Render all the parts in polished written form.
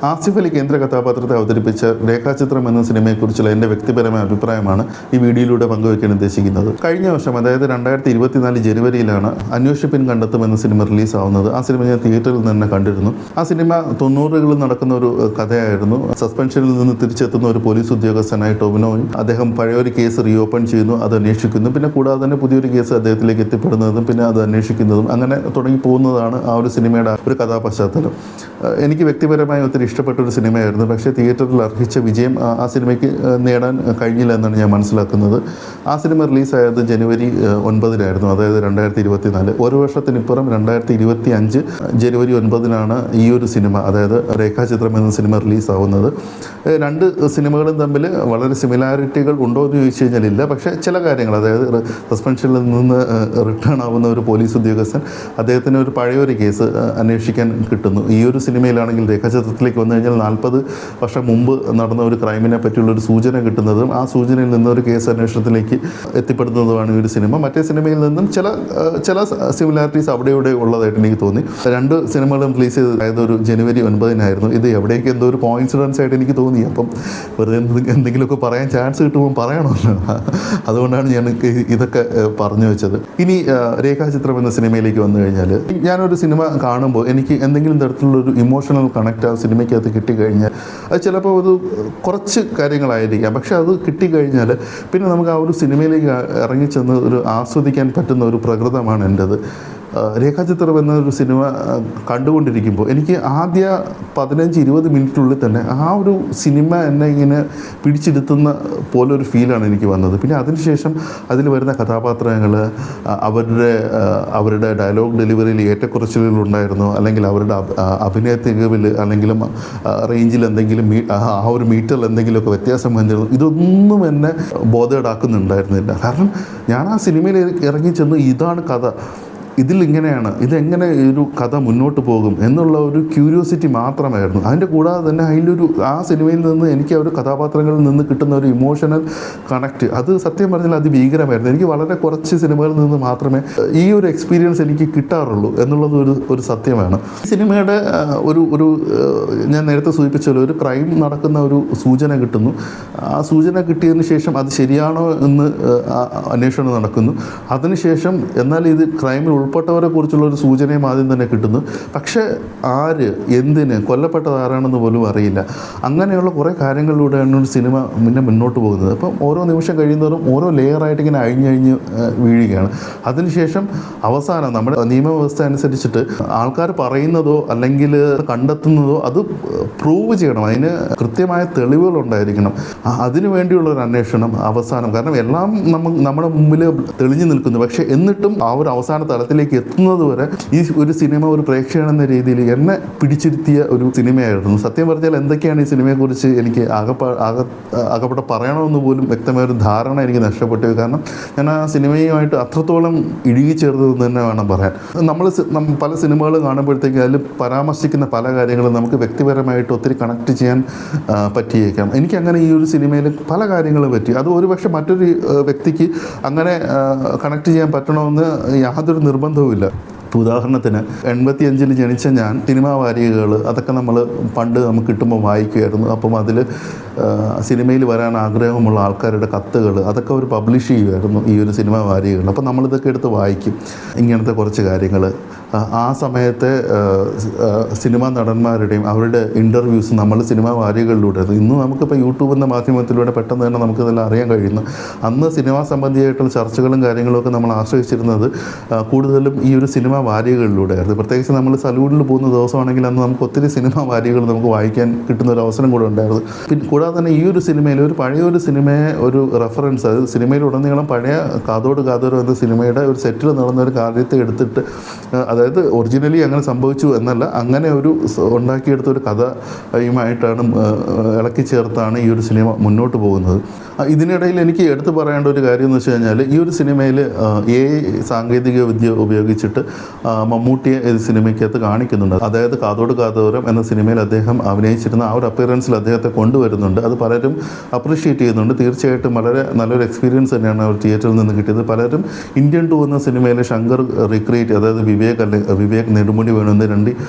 ആസിഫ് അലി കേന്ദ്ര കഥാപാത്രത്തെ അവതരിപ്പിച്ച രേഖാചിത്രം എന്ന സിനിമയെക്കുറിച്ചുള്ള എൻ്റെ വ്യക്തിപരമായ അഭിപ്രായമാണ് ഈ വീഡിയോയിലൂടെ പങ്കുവയ്ക്കാൻ ഉദ്ദേശിക്കുന്നത്. കഴിഞ്ഞ വർഷം, അതായത് 2024 ജനുവരിയിലാണ് അന്വേഷിപ്പിൻ കണ്ടെത്തും എന്ന സിനിമ റിലീസാവുന്നത്. ആ സിനിമ ഞാൻ തിയേറ്ററിൽ തന്നെ കണ്ടിരുന്നു. ആ സിനിമ 90കളിൽ നടക്കുന്ന ഒരു കഥയായിരുന്നു. സസ്പെൻഷനിൽ നിന്ന് തിരിച്ചെത്തുന്ന ഒരു പോലീസ് ഉദ്യോഗസ്ഥനായ ടൊവിനോയും അദ്ദേഹം പഴയൊരു കേസ് റീഓപ്പൺ ചെയ്യുന്നു, അത് അന്വേഷിക്കുന്നു. പിന്നെ കൂടാതെ തന്നെ പുതിയൊരു കേസ് അദ്ദേഹത്തിലേക്ക് എത്തിപ്പെടുന്നതും പിന്നെ അത് അന്വേഷിക്കുന്നതും അങ്ങനെ തുടങ്ങി പോകുന്നതാണ് ആ ഒരു സിനിമയുടെ ഒരു കഥാപശ്ചാത്തലം. എനിക്ക് വ്യക്തിപരമായി ഒത്തിരി ഇഷ്ടപ്പെട്ട ഒരു സിനിമയായിരുന്നു. പക്ഷേ തിയേറ്ററിൽ അർഹിച്ച വിജയം ആ സിനിമയ്ക്ക് നേടാൻ കഴിഞ്ഞില്ല എന്നാണ് ഞാൻ മനസ്സിലാക്കുന്നത്. ആ സിനിമ റിലീസായത് ജനുവരി 9 അതായത് 2024. ഒരു വർഷത്തിനിപ്പുറം 2025 ജനുവരി 9 ഈ ഒരു സിനിമ, അതായത് രേഖാചിത്രം എന്ന സിനിമ റിലീസാവുന്നത്. രണ്ട് സിനിമകളും തമ്മിൽ വളരെ സിമിലാരിറ്റികൾ ഉണ്ടോ എന്ന് ചോദിച്ചു കഴിഞ്ഞാൽ ഇല്ല. പക്ഷേ ചില കാര്യങ്ങൾ, അതായത് സസ്പെൻഷനിൽ നിന്ന് റിട്ടേൺ ആവുന്ന ഒരു പോലീസ് ഉദ്യോഗസ്ഥൻ, അദ്ദേഹത്തിന് ഒരു പഴയൊരു കേസ് അന്വേഷിക്കാൻ കിട്ടുന്നു. ഈ ഒരു സിനിമയിലാണെങ്കിൽ രേഖാചിത്രത്തിലേക്ക് വന്നു കഴിഞ്ഞാൽ 40 വർഷം മുമ്പ് നടന്ന ഒരു ക്രൈമിനെ പറ്റിയുള്ളൊരു സൂചന കിട്ടുന്നതും ആ സൂചനയിൽ നിന്ന് ഒരു കേസ് അന്വേഷണത്തിലേക്ക് എത്തിപ്പെടുന്നതുമാണ് ഈ ഒരു സിനിമ. മറ്റേ സിനിമയിൽ നിന്നും ചില സിമിലാരിറ്റീസ് അവിടെ ഇവിടെ ഉള്ളതായിട്ട് എനിക്ക് തോന്നി. രണ്ട് സിനിമകളും റിലീസ് ചെയ്തത് അതായത് ഒരു ജനുവരി 9 ഇത് എവിടേക്ക് എന്തോ ഒരു കോയിൻസിഡൻസ് ആയിട്ട് എനിക്ക് തോന്നി. അപ്പം വെറുതെ എന്തെങ്കിലുമൊക്കെ പറയാൻ ചാൻസ് കിട്ടുമ്പോൾ പറയണമല്ലോ, അതുകൊണ്ടാണ് ഞാൻ ഇതൊക്കെ പറഞ്ഞു വെച്ചത്. ഇനി രേഖാചിത്രം എന്ന സിനിമയിലേക്ക് വന്നു കഴിഞ്ഞാൽ, ഞാനൊരു സിനിമ കാണുമ്പോൾ എനിക്ക് എന്തെങ്കിലും തരത്തിലുള്ളൊരു ഇമോഷണൽ കണക്റ്റ് ആ സിനിമയ്ക്കകത്ത് കിട്ടിക്കഴിഞ്ഞാൽ അത് ചിലപ്പോൾ ഒരു കുറച്ച് കാര്യങ്ങളായിരിക്കാം. പക്ഷെ അത് കിട്ടിക്കഴിഞ്ഞാൽ പിന്നെ നമുക്ക് ആ ഒരു സിനിമയിലേക്ക് ഇറങ്ങിച്ചെന്ന് ഒരു ആസ്വദിക്കാൻ പറ്റുന്ന ഒരു പ്രകൃതമാണ് എൻ്റേത്. രേഖാചിത്രം എന്നൊരു സിനിമ കണ്ടുകൊണ്ടിരിക്കുമ്പോൾ എനിക്ക് ആദ്യ 15-20 മിനിറ്റിനുള്ളിൽ തന്നെ ആ ഒരു സിനിമ എന്നെ ഇങ്ങനെ പിടിച്ചെടുത്തുന്ന പോലൊരു ഫീലാണ് എനിക്ക് വന്നത്. പിന്നെ അതിനുശേഷം അതിൽ വരുന്ന കഥാപാത്രങ്ങൾ, അവരുടെ ഡയലോഗ് ഡെലിവറിയിൽ ഏറ്റക്കുറച്ചിലുകളുണ്ടായിരുന്നു, അല്ലെങ്കിൽ അവരുടെ അഭിനയ തികവിൽ അല്ലെങ്കിലും റേഞ്ചിൽ എന്തെങ്കിലും ആ ഒരു മീറ്ററിൽ എന്തെങ്കിലുമൊക്കെ വ്യത്യാസം വന്നിരുന്നു. ഇതൊന്നും എന്നെ ബോധേഡാക്കുന്നുണ്ടായിരുന്നില്ല. കാരണം ഞാൻ ആ സിനിമയിൽ ഇറങ്ങിച്ചെന്ന് ഇതാണ് കഥ, ഇതിലിങ്ങനെയാണ്, ഇതെങ്ങനെ ഒരു കഥ മുന്നോട്ട് പോകും എന്നുള്ള ഒരു ക്യൂരിയോസിറ്റി മാത്രമായിരുന്നു. അതിൻ്റെ കൂടാതെ തന്നെ ആ സിനിമയിൽ നിന്ന് എനിക്ക് ആ ഒരു കഥാപാത്രങ്ങളിൽ നിന്ന് കിട്ടുന്ന ഒരു ഇമോഷണൽ കണക്റ്റ്, അത് സത്യം പറഞ്ഞാൽ അതിഭീകരമായിരുന്നു. എനിക്ക് വളരെ കുറച്ച് സിനിമകളിൽ നിന്ന് മാത്രമേ ഈ ഒരു എക്സ്പീരിയൻസ് എനിക്ക് കിട്ടാറുള്ളൂ എന്നുള്ളത് ഒരു സത്യമാണ്. സിനിമയുടെ ഒരു ഞാൻ നേരത്തെ സൂചിപ്പിച്ചല്ലോ, ഒരു ക്രൈം നടക്കുന്ന ഒരു സൂചന കിട്ടുന്നു. ആ സൂചന കിട്ടിയതിന് ശേഷം അത് ശരിയാണോ എന്ന് അന്വേഷണം നടക്കുന്നു. അതിനുശേഷം എന്നാൽ ഇത് ക്രൈമിൽ ഉൾപ്പെട്ടവരെ കുറിച്ചുള്ള ഒരു സൂചനയും ആദ്യം തന്നെ കിട്ടുന്നു. പക്ഷേ ആര്, എന്തിന്, കൊല്ലപ്പെട്ടത് ആരാണെന്ന് പോലും അറിയില്ല. അങ്ങനെയുള്ള കുറേ കാര്യങ്ങളിലൂടെയാണ് ഒരു സിനിമ മുന്നോട്ട് പോകുന്നത്. അപ്പം ഓരോ നിമിഷം കഴിയുന്നവരും ഓരോ ലെയറായിട്ട് ഇങ്ങനെ അഴിഞ്ഞ് വീഴുകയാണ്. അതിനുശേഷം അവസാനം നമ്മുടെ നിയമവ്യവസ്ഥ അനുസരിച്ചിട്ട് ആൾക്കാർ പറയുന്നതോ അല്ലെങ്കിൽ കണ്ടെത്തുന്നതോ അത് പ്രൂവ് ചെയ്യണം, അതിന് കൃത്യമായ തെളിവുകളുണ്ടായിരിക്കണം. അതിനു വേണ്ടിയുള്ളൊരു അന്വേഷണം അവസാനം, കാരണം എല്ലാം നമ്മുടെ മുമ്പിൽ തെളിഞ്ഞു നിൽക്കുന്നു. പക്ഷേ എന്നിട്ടും ആ ഒരു അവസാന തലത്തിലേക്ക് എത്തുന്നത് വരെ ഈ ഒരു സിനിമ ഒരു പ്രേക്ഷകൻ എന്ന രീതിയിൽ എന്നെ പിടിച്ചിരുത്തിയ ഒരു സിനിമയായിരുന്നു. സത്യം പറഞ്ഞാൽ എന്തൊക്കെയാണ് ഈ സിനിമയെക്കുറിച്ച് എനിക്ക് ആകപ്പെട്ട പറയണമെന്ന് പോലും വ്യക്തമായൊരു ധാരണ എനിക്ക് നഷ്ടപ്പെട്ടു. കാരണം ഞാൻ ആ സിനിമയുമായിട്ട് അത്രത്തോളം ഇഴുകിച്ചേർന്നതെന്ന് തന്നെ വേണം പറയാൻ. നമ്മൾ പല സിനിമകൾ കാണുമ്പോഴത്തേക്കും അതിൽ പരാമർശിക്കുന്ന പല കാര്യങ്ങളും നമുക്ക് വ്യക്തിപരമായിട്ട് ഒത്തിരി കണക്ട് ചെയ്യാൻ പറ്റിയേക്കാം. എനിക്കങ്ങനെ ഈ ഒരു സിനിമയിൽ പല കാര്യങ്ങളും പറ്റി. അത് ഒരുപക്ഷെ മറ്റൊരു വ്യക്തിക്ക് അങ്ങനെ കണക്ട് ചെയ്യാൻ പറ്റണമെന്ന് യാതൊരു നിർബന്ധവുമില്ല. ഉദാഹരണത്തിന് 85 ജനിച്ച ഞാൻ സിനിമാ വാരികകൾ അതൊക്കെ പണ്ട് നമുക്ക് കിട്ടുമ്പോൾ വായിക്കുമായിരുന്നു. അപ്പം അതിൽ സിനിമയിൽ വരാൻ ആഗ്രഹമുള്ള ആൾക്കാരുടെ കത്തുകൾ അതൊക്കെ അവർ പബ്ലിഷ് ചെയ്യുമായിരുന്നു ഈ ഒരു സിനിമാ വാരികകൾ. അപ്പം നമ്മളിതൊക്കെ എടുത്ത് വായിക്കും. ഇങ്ങനത്തെ കുറച്ച് കാര്യങ്ങൾ ആ സമയത്തെ സിനിമാ നടന്മാരുടെയും അവരുടെ ഇൻ്റർവ്യൂസ് നമ്മൾ സിനിമാ വാരികകളിലൂടെ, ഇന്ന് നമുക്കിപ്പോൾ യൂട്യൂബ് എന്ന മാധ്യമത്തിലൂടെ പെട്ടെന്ന് തന്നെ നമുക്കിതെല്ലാം അറിയാൻ കഴിയുന്നു. അന്ന് സിനിമാ സംബന്ധിയായിട്ടുള്ള ചർച്ചകളും കാര്യങ്ങളൊക്കെ നമ്മൾ ആശ്രയിച്ചിരുന്നത് കൂടുതലും ഈ ഒരു സിനിമാ വാരികകളിലൂടെ ആയിരുന്നു. പ്രത്യേകിച്ച് നമ്മൾ സലൂണിൽ പോകുന്ന ദിവസമാണെങ്കിൽ അന്ന് നമുക്ക് ഒത്തിരി സിനിമാ വാരികകൾ നമുക്ക് വായിക്കാൻ കിട്ടുന്ന ഒരു അവസരം കൂടെ ഉണ്ടായിരുന്നു. പിന്നെ കൂടാതെ തന്നെ ഈ ഒരു സിനിമയിൽ ഒരു പഴയൊരു സിനിമയെ ഒരു റെഫറൻസ്, അത് സിനിമയിലുടനീളം പഴയ കാതോട് കാതോരം എന്ന സിനിമയുടെ ഒരു സെറ്റിൽ നടന്ന ഒരു കാര്യത്തെ എടുത്തിട്ട്, അതായത് ഒറിജിനലി അങ്ങനെ സംഭവിച്ചു എന്നല്ല, അങ്ങനെ ഒരു ഉണ്ടാക്കിയെടുത്ത ഒരു കഥയുമായിട്ടാണ് ഇളക്കി ചേർത്താണ് ഈ ഒരു സിനിമ മുന്നോട്ട് പോകുന്നത്. ഇതിനിടയിൽ എനിക്ക് എടുത്തു പറയേണ്ട ഒരു കാര്യം എന്ന് വെച്ച് കഴിഞ്ഞാൽ, ഈ ഒരു സിനിമയിൽ സാങ്കേതിക വിദ്യ ഉപയോഗിച്ചിട്ട് മമ്മൂട്ടിയെ ഇത് സിനിമയ്ക്കകത്ത് കാണിക്കുന്നുണ്ട്. അതായത് കാതോട് കാതോരം എന്ന സിനിമയിൽ അദ്ദേഹം അഭിനയിച്ചിരുന്ന ആ ഒരു അപ്പിയറൻസിൽ അദ്ദേഹത്തെ കൊണ്ടുവരുന്നുണ്ട്. അത് പലരും അപ്രീഷിയേറ്റ് ചെയ്യുന്നുണ്ട്. തീർച്ചയായിട്ടും വളരെ നല്ലൊരു എക്സ്പീരിയൻസ് തന്നെയാണ് അവർ തിയേറ്ററിൽ നിന്ന് കിട്ടിയത്. പലരും ഇന്ത്യൻ 2 എന്ന സിനിമയിലെ ശങ്കർ റീക്രിയേറ്റ്, അതായത് വിവേക് വെച്ചാൽ വിവേക് നെടുമുടി വേണു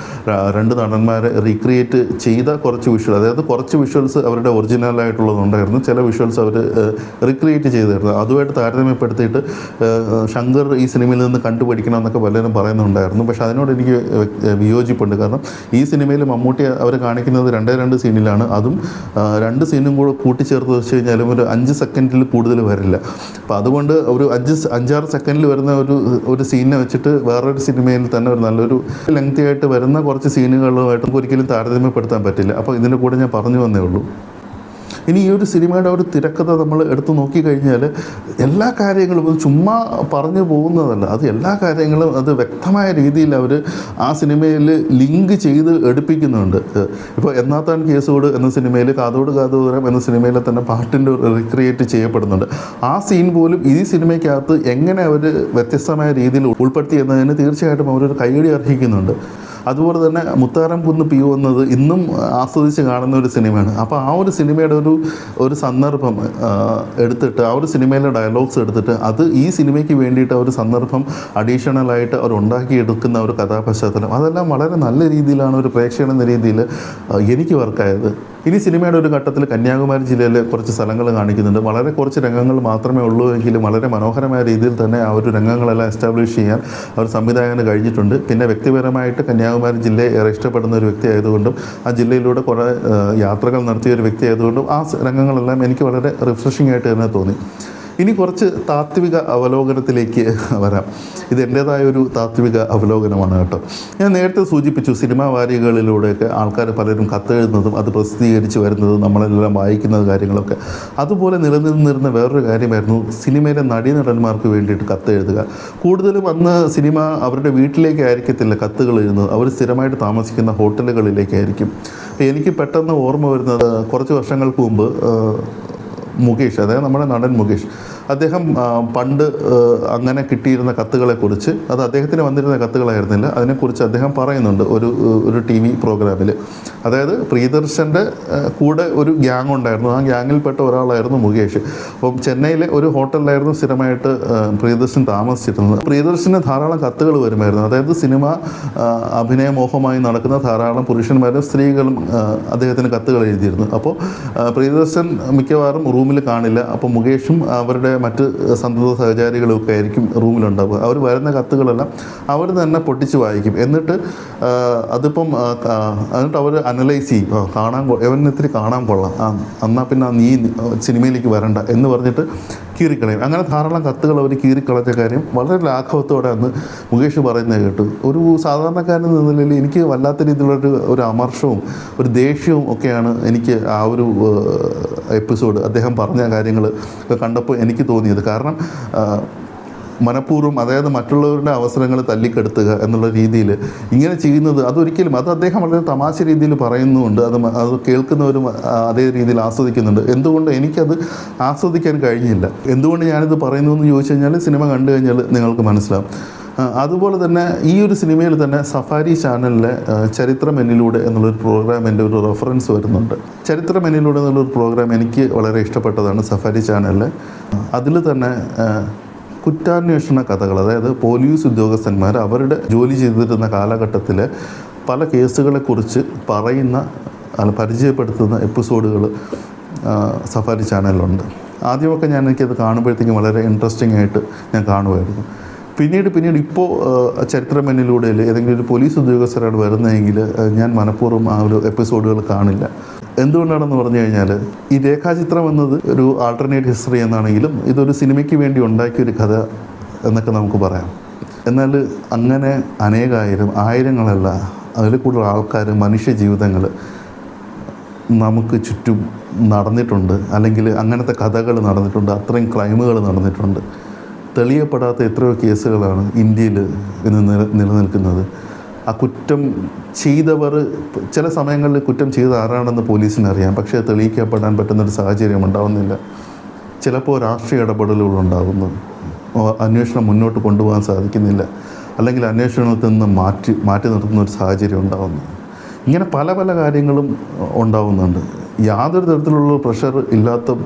രണ്ട് നടന്മാരെ റീക്രിയേറ്റ് ചെയ്ത കുറച്ച് വിഷ്വൽ, അതായത് കുറച്ച് വിഷ്വൽസ് അവരുടെ ഒറിജിനലായിട്ടുള്ളതുണ്ടായിരുന്നു, ചില വിഷ്വൽസ് അവർ റീക്രിയേറ്റ് ചെയ്തായിരുന്നു. അതുമായിട്ട് താരതമ്യപ്പെടുത്തിയിട്ട് ശങ്കർ ഈ സിനിമയിൽ നിന്ന് കണ്ടുപിടിക്കണം എന്നൊക്കെ പലരും പറയുന്നുണ്ടായിരുന്നു. പക്ഷെ അതിനോട് എനിക്ക് വിയോജിപ്പുണ്ട്. കാരണം ഈ സിനിമയിൽ മമ്മൂട്ടി അവർ കാണിക്കുന്നത് 2 സീനിലാണ്. അതും 2 സീനും കൂടെ കൂട്ടിച്ചേർത്ത് വെച്ച് കഴിഞ്ഞാലും ഒരു 5 സെക്കൻഡിൽ കൂടുതൽ വരില്ല. അപ്പോൾ അതുകൊണ്ട് ഒരു 5-6 സെക്കൻഡിൽ വരുന്ന ഒരു സീനിനെ വെച്ചിട്ട് വേറൊരു സിനിമയിൽ തന്നെ ഒരു നല്ലൊരു ലെങ്തി ആയിട്ട് വരുന്ന കുറച്ച് സീനുകളുമായിട്ടും ഒരിക്കലും താരതമ്യപ്പെടുത്താൻ പറ്റില്ല. അപ്പോൾ ഇതിൻ്റെ കൂടെ ഞാൻ പറഞ്ഞു വന്നേ ഉള്ളൂ. ഇനി ഈ ഒരു സിനിമയുടെ ഒരു തിരക്കഥ നമ്മൾ എടുത്തു നോക്കിക്കഴിഞ്ഞാൽ എല്ലാ കാര്യങ്ങളും അത് ചുമ്മാ പറഞ്ഞു പോകുന്നതല്ല, അത് എല്ലാ കാര്യങ്ങളും അത് വ്യക്തമായ രീതിയിൽ അവർ ആ സിനിമയിൽ ലിങ്ക് ചെയ്ത് എടുപ്പിക്കുന്നുണ്ട്. ഇപ്പോൾ എന്നാത്താൻ കേസോട് എന്ന സിനിമയിൽ കാതോട് കാതോരം എന്ന സിനിമയിൽ തന്നെ പാട്ടിൻ്റെ റിക്രിയേറ്റ് ചെയ്യപ്പെടുന്നുണ്ട്. ആ സീൻ പോലും ഈ സിനിമയ്ക്കകത്ത് എങ്ങനെ അവർ വ്യത്യസ്തമായ രീതിയിൽ ഉൾപ്പെടുത്തി എന്നതിന് തീർച്ചയായിട്ടും അവരൊരു കൈയടി അർഹിക്കുന്നുണ്ട്. അതുപോലെ തന്നെ മുത്താരം കുന്ന് പി എന്നത് ഇന്നും ആസ്വദിച്ച് കാണുന്ന ഒരു സിനിമയാണ്. അപ്പോൾ ആ ഒരു സിനിമയുടെ ഒരു സന്ദർഭം എടുത്തിട്ട്, ആ ഒരു സിനിമയിലെ ഡയലോഗ്സ് എടുത്തിട്ട് അത് ഈ സിനിമയ്ക്ക് വേണ്ടിയിട്ട് ഒരു സന്ദർഭം അഡീഷണലായിട്ട് അവർ ഉണ്ടാക്കിയെടുക്കുന്ന ഒരു കഥാപശ്ചാത്തലം, അതെല്ലാം വളരെ നല്ല രീതിയിലാണ് ഒരു പ്രേക്ഷകൻ എന്ന രീതിയിൽ എനിക്ക് വർക്കായത്. ഇനി സിനിമയുടെ ഒരു ഘട്ടത്തിൽ കന്യാകുമാരി ജില്ലയിലെ കുറച്ച് സ്ഥലങ്ങൾ കാണിക്കുന്നുണ്ട്. വളരെ കുറച്ച് രംഗങ്ങൾ മാത്രമേ ഉള്ളൂ എങ്കിലും വളരെ മനോഹരമായ രീതിയിൽ തന്നെ ആ ഒരു രംഗങ്ങളെല്ലാം എസ്റ്റാബ്ലിഷ് ചെയ്യാൻ അവർ സംവിധായകന് കഴിഞ്ഞിട്ടുണ്ട്. പിന്നെ വ്യക്തിപരമായിട്ട് കന്യാകുമാരി ജില്ലയെ ഏറെ ഇഷ്ടപ്പെടുന്ന ഒരു വ്യക്തി ആയതുകൊണ്ടും ആ ജില്ലയിലൂടെ കുറേ യാത്രകൾ നടത്തിയ ഒരു വ്യക്തി ആയതുകൊണ്ടും ആ രംഗങ്ങളെല്ലാം എനിക്ക് വളരെ റിഫ്രഷിംഗ് ആയിട്ട് തന്നെ തോന്നി. ഇനി കുറച്ച് താത്വിക അവലോകനത്തിലേക്ക് വരാം. ഇത് എൻ്റേതായ ഒരു താത്വിക അവലോകനമാണ് കേട്ടോ. ഞാൻ നേരത്തെ സൂചിപ്പിച്ചു, സിനിമാ വാരികകളിലൂടെയൊക്കെ ആൾക്കാർ പലരും കത്തെഴുതുന്നതും അത് പ്രസിദ്ധീകരിച്ച് വരുന്നതും നമ്മളെല്ലാം വായിക്കുന്ന കാര്യങ്ങളൊക്കെ. അതുപോലെ നിലനിന്നിരുന്ന വേറൊരു കാര്യമായിരുന്നു സിനിമയിലെ നടീനടന്മാർക്ക് വേണ്ടിയിട്ട് കത്തെഴുതുക. കൂടുതലും അന്ന് സിനിമ അവരുടെ വീട്ടിലേക്ക് ആയിരിക്കത്തില്ല കത്തുകൾ എഴുതുന്നത്, അവർ സ്ഥിരമായിട്ട് താമസിക്കുന്ന ഹോട്ടലുകളിലേക്കായിരിക്കും. എനിക്ക് പെട്ടെന്ന് ഓർമ്മ വരുന്നത് കുറച്ച് വർഷങ്ങൾക്ക് മുമ്പ് മുകേഷ്, അതായത് നമ്മുടെ നടൻ മുകേഷ്, അദ്ദേഹം പണ്ട് അങ്ങനെ കിട്ടിയിരുന്ന കത്തുകളെക്കുറിച്ച്, അത് അദ്ദേഹത്തിന് വന്നിരുന്ന കത്തുകളായിരുന്നില്ല, അതിനെക്കുറിച്ച് അദ്ദേഹം പറയുന്നുണ്ട് ഒരു ടി വി പ്രോഗ്രാമിൽ. അതായത് പ്രിയദർശൻ്റെ കൂടെ ഒരു ഗ്യാങ് ഉണ്ടായിരുന്നു, ആ ഗ്യാങ്ങിൽപ്പെട്ട ഒരാളായിരുന്നു മുകേഷ്. അപ്പം ചെന്നൈയിലെ ഒരു ഹോട്ടലിലായിരുന്നു സ്ഥിരമായിട്ട് പ്രിയദർശൻ താമസിച്ചിരുന്നത്. പ്രിയദർശന് ധാരാളം കത്തുകൾ വരുമായിരുന്നു. അതായത് സിനിമ അഭിനയമോഹമായി നടക്കുന്ന ധാരാളം പുരുഷന്മാരും സ്ത്രീകളും അദ്ദേഹത്തിന് കത്തുകൾ എഴുതിയിരുന്നു. അപ്പോൾ പ്രിയദർശൻ മിക്കവാറും റൂമിൽ കാണില്ല. അപ്പോൾ മുകേഷും അവരുടെ മറ്റ് സന്തത സഹചാരികളൊക്കെ ആയിരിക്കും റൂമിലുണ്ടാവുക. അവർ വരുന്ന കത്തുകളെല്ലാം അവർ തന്നെ പൊട്ടിച്ച് വായിക്കും. എന്നിട്ട് അവർ അനലൈസ് ചെയ്യും. ഇവനിത്തിരി കാണാൻ കൊള്ളാം, എന്നാൽ പിന്നെ നീ സിനിമയിലേക്ക് വരണ്ട എന്ന് പറഞ്ഞിട്ട് കീറിക്കളയും. അങ്ങനെ ധാരാളം കത്തുകൾ അവർ കീറിക്കളഞ്ഞ കാര്യം വളരെ ലാഘവത്തോടെ അന്ന് മുകേഷ് പറയുന്നത് കേട്ടു. ഒരു സാധാരണക്കാരൻ എന്ന നിലയിൽ എനിക്ക് വല്ലാത്ത രീതിയിലുള്ളൊരു അമർഷവും ഒരു ദേഷ്യവും ഒക്കെയാണ് എനിക്ക് ആ ഒരു എപ്പിസോഡ് അദ്ദേഹം പറഞ്ഞ കാര്യങ്ങൾ കണ്ടപ്പോൾ എനിക്ക് തോന്നിയത്. കാരണം മനഃപൂർവ്വം, അതായത് മറ്റുള്ളവരുടെ അവസരങ്ങൾ തല്ലിക്കെടുത്തുക എന്നുള്ള രീതിയിൽ ഇങ്ങനെ ചെയ്യുന്നത് അതൊരിക്കലും, അത് അദ്ദേഹം വളരെ തമാശ രീതിയിൽ പറയുന്നുമുണ്ട്, അത് കേൾക്കുന്നവരും അതേ രീതിയിൽ ആസ്വദിക്കുന്നുണ്ട്. എന്തുകൊണ്ട് എനിക്കത് ആസ്വദിക്കാൻ കഴിഞ്ഞില്ല? എന്തുകൊണ്ട് ഞാനിത് പറയുന്നു എന്ന് ചോദിച്ചു കഴിഞ്ഞാൽ സിനിമ കണ്ടു കഴിഞ്ഞാൽ നിങ്ങൾക്ക് മനസ്സിലാവും. അതുപോലെ തന്നെ ഈ ഒരു സിനിമയിൽ തന്നെ സഫാരി ചാനലിലെ ചരിത്രം എന്നിലൂടെ എന്നുള്ളൊരു പ്രോഗ്രാമിൻ്റെ ഒരു റെഫറൻസ് വരുന്നുണ്ട്. ചരിത്രം എന്നിലൂടെ എന്നുള്ളൊരു പ്രോഗ്രാം എനിക്ക് വളരെ ഇഷ്ടപ്പെട്ടതാണ് സഫാരി ചാനലിൽ. അതിൽ തന്നെ കുറ്റാന്വേഷണ കഥകൾ, അതായത് പോലീസ് ഉദ്യോഗസ്ഥന്മാർ അവരുടെ ജോലി ചെയ്തിരുന്ന കാലഘട്ടത്തിലെ പല കേസുകളെക്കുറിച്ച് പരിചയപ്പെടുത്തുന്ന എപ്പിസോഡുകൾ സഫാരി ചാനലിലുണ്ട്. ആദ്യമൊക്കെ എനിക്കത് കാണുമ്പോഴത്തേക്കും വളരെ ഇൻട്രസ്റ്റിംഗ് ആയിട്ട് ഞാൻ കാണുമായിരുന്നു. പിന്നീട് ഇപ്പോൾ ചരിത്രമെന്നിലൂടെ ഏതെങ്കിലും ഒരു പോലീസ് ഉദ്യോഗസ്ഥരാണ് വരുന്നതെങ്കിൽ ഞാൻ മനഃപൂർവ്വം ആ ഒരു എപ്പിസോഡുകൾ കാണില്ല. എന്തുകൊണ്ടാണെന്ന് പറഞ്ഞു കഴിഞ്ഞാൽ, ഈ രേഖാചിത്രം എന്നത് ഒരു ആൾട്ടർനേറ്റ് ഹിസ്റ്ററി എന്നാണെങ്കിലും ഇതൊരു സിനിമയ്ക്ക് വേണ്ടി ഉണ്ടാക്കിയൊരു കഥ എന്നൊക്കെ നമുക്ക് പറയാം. എന്നാൽ അങ്ങനെ ആയിരങ്ങളല്ല, അതിൽ കൂടുതൽ ആൾക്കാർ, മനുഷ്യ ജീവിതങ്ങൾ നമുക്ക് ചുറ്റും നടന്നിട്ടുണ്ട്, അല്ലെങ്കിൽ അങ്ങനത്തെ കഥകൾ നടന്നിട്ടുണ്ട്, അത്രയും ക്രൈമുകൾ നടന്നിട്ടുണ്ട്. തെളിയപ്പെടാത്ത എത്രയോ കേസുകളാണ് ഇന്ത്യയിൽ ഇന്ന് നിലനിൽക്കുന്നത്. ആ കുറ്റം ചെയ്തവർ, ചില സമയങ്ങളിൽ കുറ്റം ചെയ്ത ആരാണെന്ന് പോലീസിനറിയാം, പക്ഷേ തെളിയിക്കപ്പെടാൻ പറ്റുന്നൊരു സാഹചര്യം ഉണ്ടാവുന്നില്ല. ചിലപ്പോൾ രാഷ്ട്രീയ ഇടപെടലുകളുണ്ടാകുന്നു, അന്വേഷണം മുന്നോട്ട് കൊണ്ടുപോകാൻ സാധിക്കുന്നില്ല, അല്ലെങ്കിൽ അന്വേഷണത്തിൽ നിന്ന് മാറ്റി നിർത്തുന്ന ഒരു സാഹചര്യം ഉണ്ടാകുന്നു. ഇങ്ങനെ പല പല കാര്യങ്ങളും ഉണ്ടാവുന്നുണ്ട്. യാതൊരു തരത്തിലുള്ള പ്രഷർ ഇല്ലാത്ത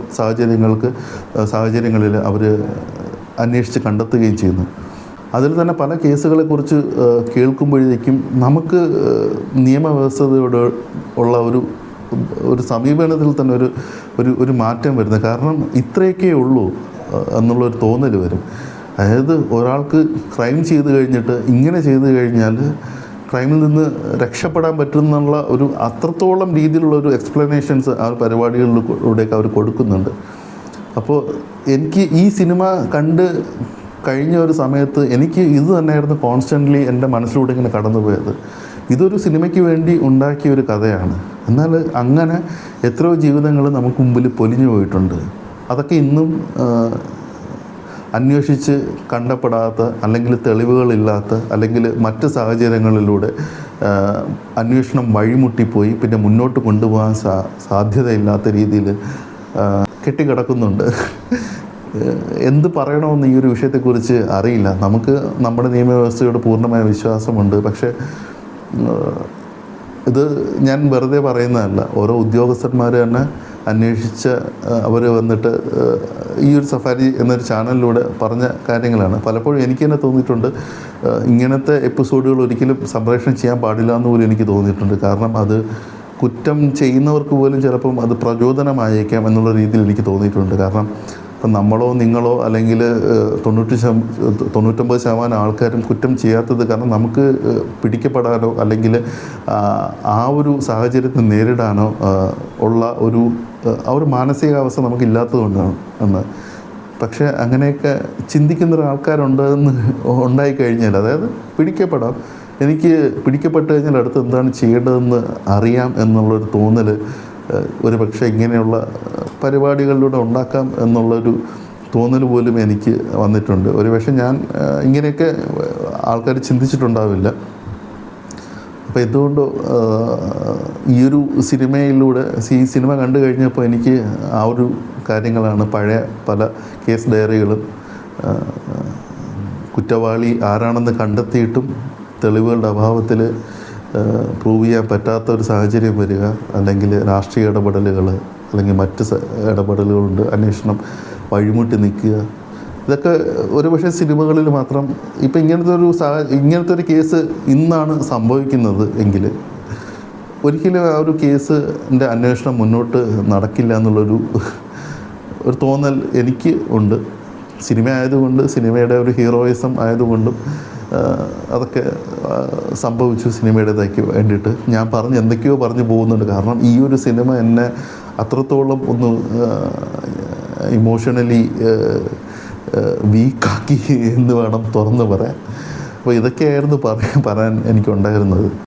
സാഹചര്യങ്ങളിൽ അവർ അന്വേഷിച്ച് കണ്ടെത്തുകയും ചെയ്യുന്നു. അതിൽ തന്നെ പല കേസുകളെക്കുറിച്ച് കേൾക്കുമ്പോഴേക്കും നമുക്ക് നിയമവ്യവസ്ഥയോട് ഉള്ള ഒരു സമീപനത്തിൽ തന്നെ ഒരു മാറ്റം വരുന്നത്. കാരണം ഇത്രയൊക്കെ ഉള്ളൂ എന്നുള്ളൊരു തോന്നൽ വരും. അതായത് ഒരാൾക്ക് ക്രൈം ചെയ്ത് കഴിഞ്ഞിട്ട് ഇങ്ങനെ ചെയ്ത് കഴിഞ്ഞാൽ ക്രൈമിൽ നിന്ന് രക്ഷപ്പെടാൻ പറ്റുന്നുള്ള ഒരു അത്രത്തോളം രീതിയിലുള്ള ഒരു എക്സ്പ്ലനേഷൻസ് ആ പരിപാടികളിലൂടെയൊക്കെ അവർ കൊടുക്കുന്നുണ്ട്. അപ്പോൾ എനിക്ക് ഈ സിനിമ കണ്ട് കഴിഞ്ഞ ഒരു സമയത്ത് എനിക്ക് ഇത് തന്നെയായിരുന്നു കോൺസ്റ്റൻ്റ്ലി എൻ്റെ മനസ്സിലൂടെ ഇങ്ങനെ കടന്നുപോയത്. ഇതൊരു സിനിമയ്ക്ക് വേണ്ടി ഉണ്ടാക്കിയ ഒരു കഥയാണ്. എന്നാൽ അങ്ങനെ എത്രയോ ജീവിതങ്ങൾ നമുക്ക് മുമ്പിൽ പൊലിഞ്ഞു പോയിട്ടുണ്ട്. അതൊക്കെ ഇന്നും അന്വേഷിച്ച് കണ്ടെപ്പെടാത്ത, അല്ലെങ്കിൽ തെളിവുകളില്ലാത്ത, അല്ലെങ്കിൽ മറ്റ് സാഹചര്യങ്ങളിലൂടെ അന്വേഷണം വഴിമുട്ടിപ്പോയി പിന്നെ മുന്നോട്ട് കൊണ്ടുപോകാൻ സാധ്യതയില്ലാത്ത രീതിയിൽ കെട്ടിക്കിടക്കുന്നുണ്ട്. എന്ത് പറയണമെന്ന് ഈ ഒരു വിഷയത്തെക്കുറിച്ച് അറിയില്ല. നമുക്ക് നമ്മുടെ നിയമവ്യവസ്ഥയോട് പൂർണ്ണമായ വിശ്വാസമുണ്ട്. പക്ഷേ ഇത് ഞാൻ വെറുതെ പറയുന്നതല്ല. ഓരോ ഉദ്യോഗസ്ഥന്മാർ തന്നെ അന്വേഷിച്ച അവർ വന്നിട്ട് ഈ ഒരു സഫാരി എന്നൊരു ചാനലിലൂടെ പറഞ്ഞ കാര്യങ്ങളാണ്. പലപ്പോഴും എനിക്ക് തന്നെ തോന്നിയിട്ടുണ്ട് ഇങ്ങനത്തെ എപ്പിസോഡുകൾ ഒരിക്കലും സംപ്രേഷണം ചെയ്യാൻ പാടില്ല എന്ന് പോലും എനിക്ക് തോന്നിയിട്ടുണ്ട്. കാരണം അത് കുറ്റം ചെയ്യുന്നവർക്ക് പോലും ചിലപ്പം അത് പ്രചോദനമായേക്കാം എന്നുള്ള രീതിയിൽ എനിക്ക് തോന്നിയിട്ടുണ്ട്. കാരണം ഇപ്പം നമ്മളോ നിങ്ങളോ അല്ലെങ്കിൽ 99% ആൾക്കാരും കുറ്റം ചെയ്യാത്തത് കാരണം നമുക്ക് പിടിക്കപ്പെടാനോ അല്ലെങ്കിൽ ആ ഒരു സാഹചര്യത്തെ നേരിടാനോ ഉള്ള ആ ഒരു മാനസികാവസ്ഥ നമുക്കില്ലാത്തതുകൊണ്ടാണ് എന്ന്. പക്ഷേ അങ്ങനെയൊക്കെ ചിന്തിക്കുന്ന ആൾക്കാരുണ്ടെന്ന് ഉണ്ടായിക്കഴിഞ്ഞാൽ, അതായത് പിടിക്കപ്പെടാം, എനിക്ക് പിടിക്കപ്പെട്ട് കഴിഞ്ഞാൽ അടുത്ത് എന്താണ് ചെയ്യേണ്ടതെന്ന് അറിയാം എന്നുള്ളൊരു തോന്നൽ ഒരു പക്ഷേ ഇങ്ങനെയുള്ള പരിപാടികളിലൂടെ ഉണ്ടാക്കാം എന്നുള്ളൊരു തോന്നൽ പോലും എനിക്ക് വന്നിട്ടുണ്ട്. ഒരു പക്ഷേ ഞാൻ ഇങ്ങനെയൊക്കെ ആൾക്കാർ ചിന്തിച്ചിട്ടുണ്ടാവില്ല. അപ്പോൾ എന്തുകൊണ്ടോ ഈ ഒരു സിനിമയിലൂടെ ഈ സിനിമ കണ്ടു കഴിഞ്ഞപ്പോൾ എനിക്ക് ആ ഒരു കാര്യങ്ങളാണ് പഴയ പല കേസ് ഡയറികളും കുറ്റവാളി ആരാണെന്ന് കണ്ടെത്തിയിട്ടും തെളിവുകളുടെ അഭാവത്തിൽ പ്രൂവ് ചെയ്യാൻ പറ്റാത്ത ഒരു സാഹചര്യം വരിക, അല്ലെങ്കിൽ രാഷ്ട്രീയ ഇടപെടലുകൾ, അല്ലെങ്കിൽ മറ്റ് ഇടപെടലുകളുണ്ട്, അന്വേഷണം വഴിമുട്ടി നിൽക്കുക. ഇതൊക്കെ ഒരുപക്ഷെ സിനിമകളിൽ മാത്രം. ഇപ്പം ഇങ്ങനത്തെ ഒരു കേസ് ഇന്നാണ് സംഭവിക്കുന്നത് എങ്കിൽ ഒരിക്കലും ആ ഒരു കേസിൻ്റെ അന്വേഷണം മുന്നോട്ട് നടക്കില്ല എന്നുള്ളൊരു തോന്നൽ എനിക്ക് ഉണ്ട്. സിനിമ ആയതുകൊണ്ട്, സിനിമയുടെ ഒരു ഹീറോയിസം ആയതുകൊണ്ടും അതൊക്കെ സംഭവിച്ചു സിനിമയുടേതാക്കി വേണ്ടിയിട്ട്. ഞാൻ എന്തൊക്കെയോ പറഞ്ഞു പോകുന്നുണ്ട്. കാരണം ഈ ഒരു സിനിമ എന്നെ അത്രത്തോളം ഒന്ന് ഇമോഷണലി വീക്കാക്കി എന്ന് വേണം തുറന്ന് പറയാൻ. അപ്പോൾ ഇതൊക്കെയായിരുന്നു പറയാൻ എനിക്കുണ്ടായിരുന്നത്.